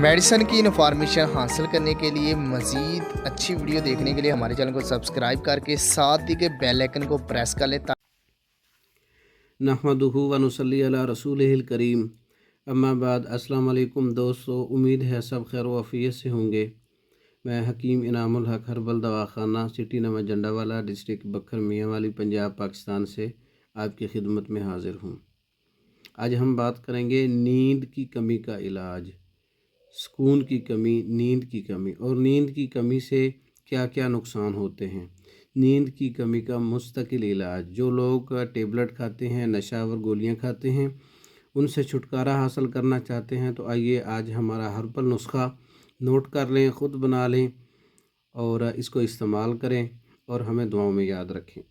Medicine की information हासिल करने के लिए मज़ीद अच्छी वीडियो देखने के लिए हमारे चैनल को सब्सक्राइब करके साथ ही के बेल आइकन को प्रेस कर लें। नहमदुहु व नुसल्ली अला रसूलिहिल करीम। अम्मा बाद अस्सलाम वालेकुम दोस्तों, उम्मीद है सब खैर व आफियत से होंगे। मैं हकीम इनामुल हक हर्बल दवाखाना सिटी नंबर जंडावाला डिस्ट्रिक्ट बखर मियांवाली पंजाब पाकिस्तान से आपकी खिदमत में हाज़िर हूँ। आज हम बात करेंगे नींद की कमी का इलाज। सुकून की कमी, नींद की कमी और नींद की कमी से क्या क्या नुकसान होते हैं। नींद की कमी का मुस्तकिल इलाज। जो लोग टेबलेट खाते हैं, नशावर गोलियां खाते हैं, उनसे छुटकारा हासिल करना चाहते हैं तो आइए आज हमारा हर्बल नुस्खा नोट कर लें, ख़ुद बना लें और इसको इस्तेमाल करें और हमें दुआओं में याद रखें।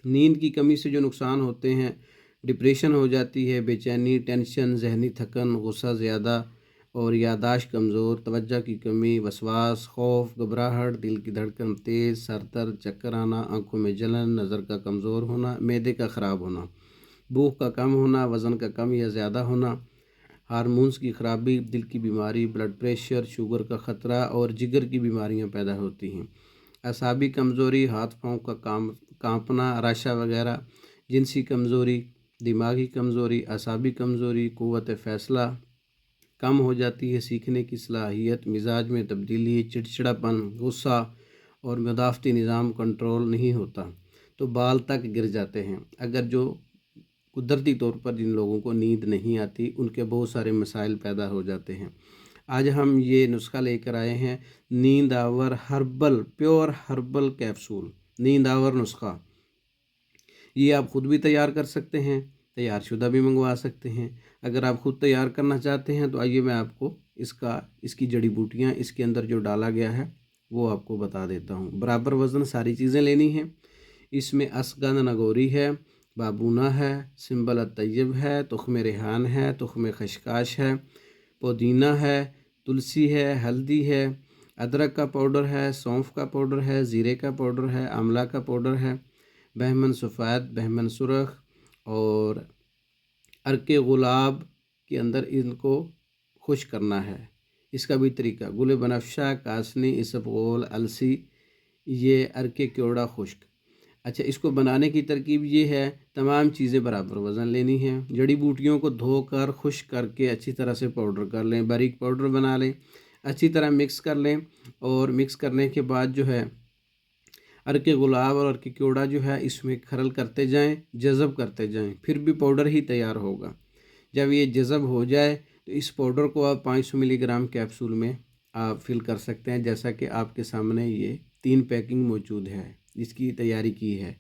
नींद की कमी से जो नुकसान होते हैं, डिप्रेशन हो जाती है, बेचैनी, टेंशन, जहनी थकन, गुस्सा ज़्यादा और यादाश्त कमज़ोर, तवज्जो की कमी, वसवास, खौफ, घबराहट, दिल की धड़कन तेज़, सर दर्द, चक्कर आना, आँखों में जलन, नज़र का कमज़ोर होना, मैदे का ख़राब होना, भूख का कम होना, वज़न का कम या ज़्यादा होना, हार्मोन्स की ख़राबी, दिल की बीमारी, ब्लड प्रेशर, शुगर का ख़तरा और जिगर की बीमारियां पैदा होती हैं। असाबी कमज़ोरी, हाथ पाँव का कांपना, राशा वगैरह, जिनसी कमज़ोरी, दिमागी कमज़ोरी, असाबी कमज़ोरी, क़ुव्वत फ़ैसला कम हो जाती है, सीखने की सलाहियत, मिजाज में तब्दीली, चिड़चिड़ापन, गुस्सा और मदाफ़ती निज़ाम कंट्रोल नहीं होता तो बाल तक गिर जाते हैं। अगर जो कुदरती तौर पर जिन लोगों को नींद नहीं आती, उनके बहुत सारे मसाइल पैदा हो जाते हैं। आज हम ये नुस्खा लेकर आए हैं, नींद आवर हर्बल प्योर हर्बल कैप्सूल, नींद आवर नुस्खा। ये आप ख़ुद भी तैयार कर सकते हैं, तैयार शुदा भी मंगवा सकते हैं। अगर आप ख़ुद तैयार करना चाहते हैं तो आइए मैं आपको इसकी जड़ी बूटियाँ, इसके अंदर जो डाला गया है वो आपको बता देता हूँ। बराबर वज़न सारी चीज़ें लेनी हैं। इसमें असगंध नगोरी है, बाबूना है, सिंबल तैयब है, तुख्म रेहान है, तुख्म खशकाश है, पुदीना है, तुलसी है, हल्दी है, अदरक का पाउडर है, सौंफ का पाउडर है, ज़ीरे का पाउडर है, आंवला का पाउडर है, बहमन सफ़ेद, बहमन सुरख और अर्के गुलाब के अंदर इनको खुश करना है। इसका भी तरीका गुल बनफशा, कासनी, इसबगोल, अलसी, ये अर्के क्योड़ा खुश्क। अच्छा, इसको बनाने की तरकीब ये है, तमाम चीज़ें बराबर वज़न लेनी है। जड़ी बूटियों को धोकर खुश्क करके अच्छी तरह से पाउडर कर लें, बारीक पाउडर बना लें, अच्छी तरह मिक्स कर लें और मिक्स करने के बाद जो है अर्के गुलाब और अर्के क्योड़ा जो है इसमें खरल करते जाएं, जज़ब करते जाएं, फिर भी पाउडर ही तैयार होगा। जब ये जज़ब हो जाए तो इस पाउडर को आप 500 मिलीग्राम कैप्सूल में आप फिल कर सकते हैं। जैसा कि आपके सामने ये 3 पैकिंग मौजूद है, इसकी तैयारी की है।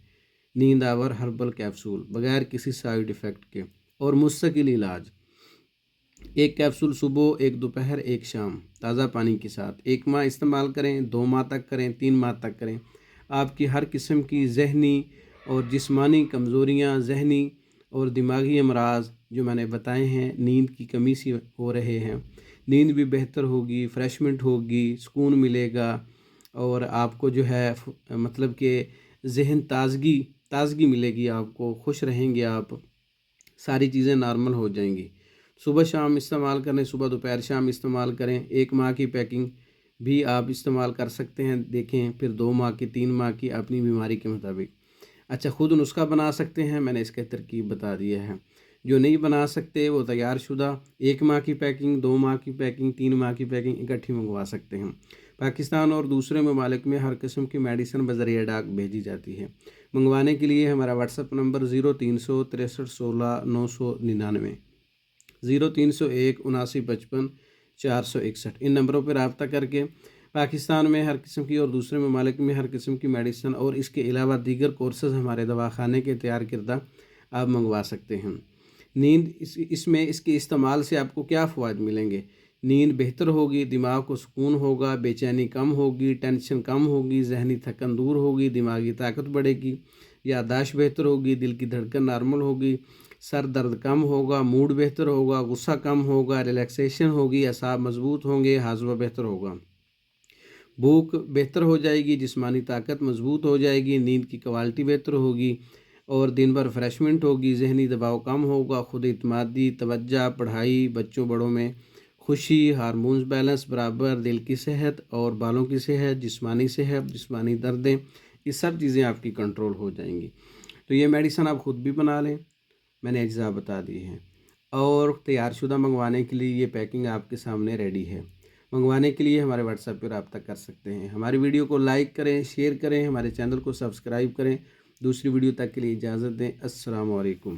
नींद आवर हर्बल कैप्सूल बग़ैर किसी साइड इफ़ेक्ट के और मुस्तकिल इलाज। 1 कैप्सूल सुबह, 1 दोपहर, 1 शाम, ताज़ा पानी के साथ 1 माह इस्तेमाल करें, 2 माह तक करें, 3 माह तक करें। आपकी हर किस्म की जहनी और जिस्मानी कमज़ोरियाँ, जहनी और दिमागी अमराज जो मैंने बताए हैं, नींद की कमी से हो रहे हैं, नींद भी बेहतर होगी, फ्रेशमेंट होगी, सुकून मिलेगा और आपको जो है मतलब कि जहन ताज़गी मिलेगी, आपको खुश रहेंगे आप, सारी चीज़ें नॉर्मल हो जाएंगी। सुबह शाम इस्तेमाल करें, सुबह दोपहर शाम इस्तेमाल करें। 1 माह की पैकिंग भी आप इस्तेमाल कर सकते हैं, देखें फिर 2 माह की, 3 माह की, अपनी बीमारी के मुताबिक। अच्छा, ख़ुद नुस्खा बना सकते हैं, मैंने इसका तरकीब बता दिया है। जो नहीं बना सकते वो तैयार शुदा 1 माह की पैकिंग, 2 माह की पैकिंग, 3 माह की पैकिंग इकट्ठी मंगवा सकते हैं। पाकिस्तान और दूसरे ममालिक में हर किस्म की मेडिसिन बज़रिया डाक भेजी जाती है। मंगवाने के लिए हमारा व्हाट्सअप नंबर 0300 63 16 999, 0301 79 55 461। इन नंबरों पर रब्ता करके पाकिस्तान में हर किस्म की और दूसरे ममालिक में हर किस्म की मेडिसिन और इसके अलावा दीगर कोर्सेज़ हमारे दवाखाने के तैयार करदा आप मंगवा सकते हैं। नींद इसमें इसके इस्तेमाल से आपको क्या फ़वाइद मिलेंगे? नींद बेहतर होगी, दिमाग को सुकून होगा, बेचैनी कम होगी, टेंशन कम होगी, जहनी थकन दूर होगी, दिमागी ताकत बढ़ेगी, याददाश्त बेहतर होगी, दिल की धड़कन नॉर्मल होगी, सर दर्द कम होगा, मूड बेहतर होगा, गुस्सा कम होगा, रिलैक्सेशन होगी, असाब मजबूत होंगे, हाजमा बेहतर होगा, भूख बेहतर हो जाएगी, जिस्मानी ताकत मजबूत हो जाएगी, नींद की क्वालिटी बेहतर होगी और दिन भर फ्रेशमेंट होगी, जहनी दबाव कम होगा, खुद इत्मीनान, तवज्जो, पढ़ाई, बच्चों बड़ों में خوشی، ہارمونز بیلنس برابر، دل کی صحت اور بالوں کی صحت، جسمانی دردیں، یہ سب چیزیں آپ کی کنٹرول ہو جائیں گی۔ تو یہ میڈیسن آپ خود بھی بنا لیں، میں نے اجزاء بتا دی ہیں، اور تیار شدہ منگوانے کے لیے یہ پیکنگ آپ کے سامنے ریڈی ہے۔ منگوانے کے لیے ہمارے واٹس ایپ پہ رابطہ کر سکتے ہیں۔ ہماری ویڈیو کو لائک کریں، شیئر کریں، ہمارے چینل کو سبسکرائب کریں۔ دوسری ویڈیو تک کے لیے اجازت دیں۔ السلام علیکم۔